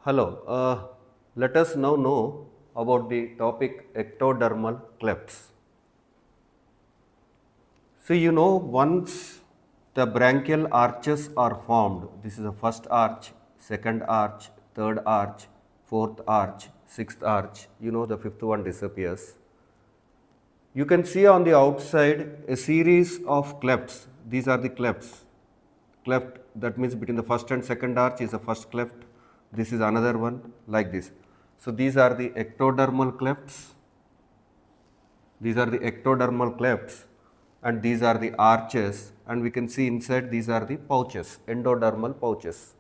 Hello, let us now know about the topic ectodermal clefts. So, once the branchial arches are formed, this is the first arch, second arch, third arch, fourth arch, sixth arch, the fifth one disappears. You can see on the outside a series of clefts. These are the clefts. Cleft, that means between the first and second arch is the first cleft. This is another one like this. So these are the ectodermal clefts. These are the ectodermal clefts and these are the arches, and we can see inside these are the pouches, endodermal pouches.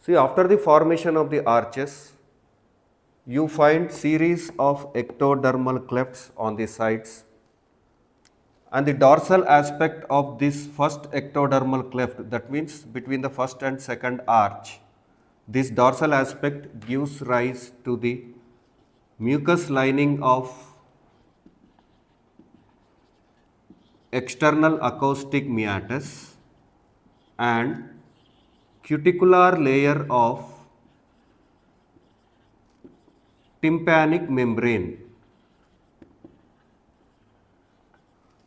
See, after the formation of the arches, you find series of ectodermal clefts on the sides, and the dorsal aspect of this first ectodermal cleft, that means between the first and second arch, this dorsal aspect gives rise to the mucous lining of external acoustic meatus and cuticular layer of tympanic membrane.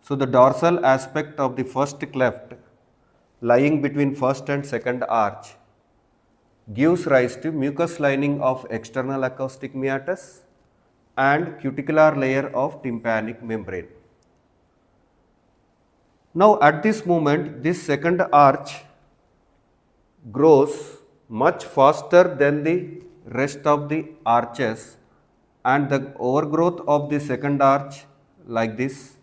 So the dorsal aspect of the first cleft lying between first and second arch gives rise to mucous lining of external acoustic meatus and cuticular layer of tympanic membrane. Now at this moment, this second arch grows much faster than the rest of the arches, and the overgrowth of the second arch like this.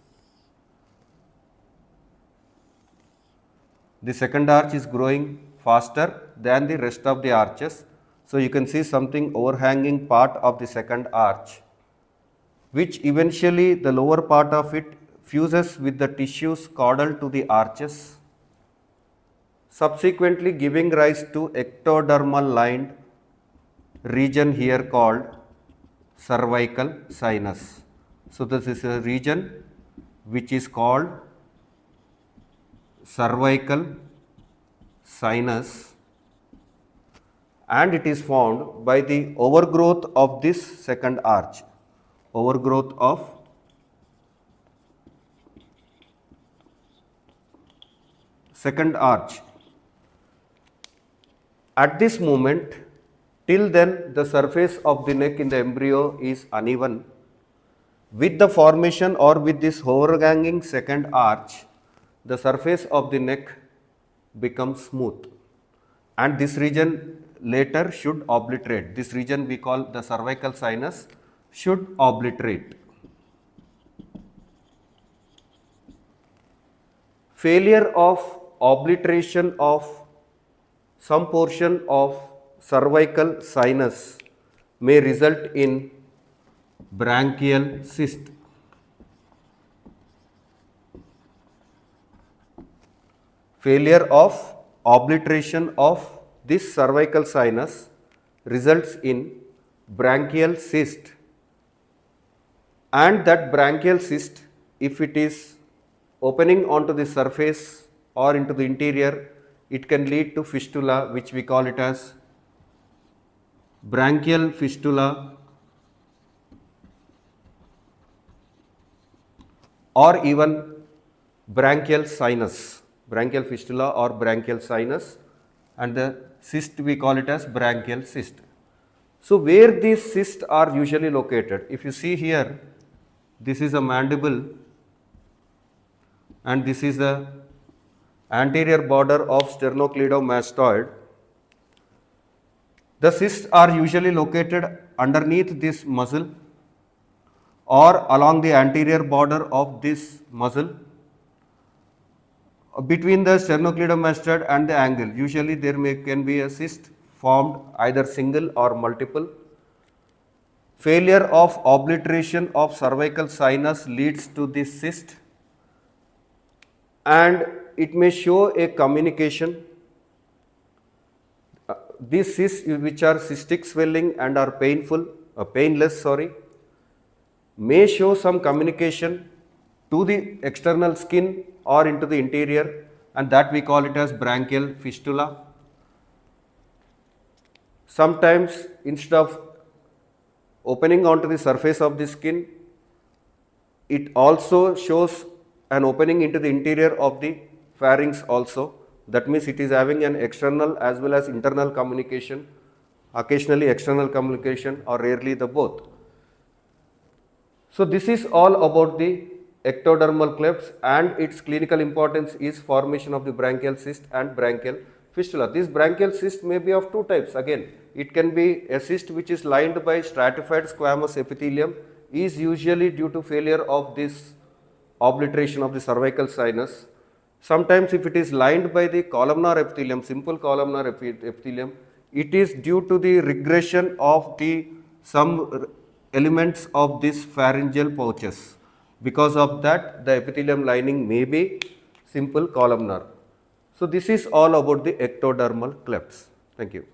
The second arch is growing faster than the rest of the arches. So you can see something overhanging part of the second arch, which eventually the lower part of it fuses with the tissues caudal to the arches, subsequently giving rise to ectodermal lined region here called cervical sinus. So this is a region which is called cervical sinus, and it is formed by the overgrowth of this second arch, overgrowth of second arch. At this moment, till then the surface of the neck in the embryo is uneven. With the formation or with this overhanging second arch, the surface of the neck becomes smooth, and this region later should obliterate. This region we call the cervical sinus should obliterate. Failure of obliteration of some portion of cervical sinus may result in branchial cyst. Failure of obliteration of this cervical sinus results in branchial cyst, and that branchial cyst, if it is opening onto the surface or into the interior, it can lead to fistula, which we call it as branchial fistula, or even branchial sinus, branchial fistula or branchial sinus, and the cyst we call it as branchial cyst. So where these cysts are usually located, if you see here, this is a mandible and this is the anterior border of sternocleidomastoid. The cysts are usually located underneath this muscle or along the anterior border of this muscle between the sternocleidomastoid and the angle. Usually there can be a cyst formed either single or multiple. Failure of obliteration of cervical sinus leads to this cyst, and it may show a communication. These cysts, which are cystic swelling and are painless, may show some communication to the external skin or into the interior, and that we call it as branchial fistula. Sometimes instead of opening onto the surface of the skin, it also shows an opening into the interior of the pharynx also. That means it is having an external as well as internal communication, occasionally external communication or rarely the both. So this is all about the ectodermal clefts, and its clinical importance is formation of the branchial cyst and branchial fistula. This branchial cyst may be of two types. Again, it can be a cyst which is lined by stratified squamous epithelium, is usually due to failure of this obliteration of the cervical sinus. Sometimes if it is lined by the columnar epithelium, simple columnar epithelium, it is due to the regression of the some elements of this pharyngeal pouches. Because of that, the epithelium lining may be simple columnar. So this is all about the ectodermal clefts. Thank you.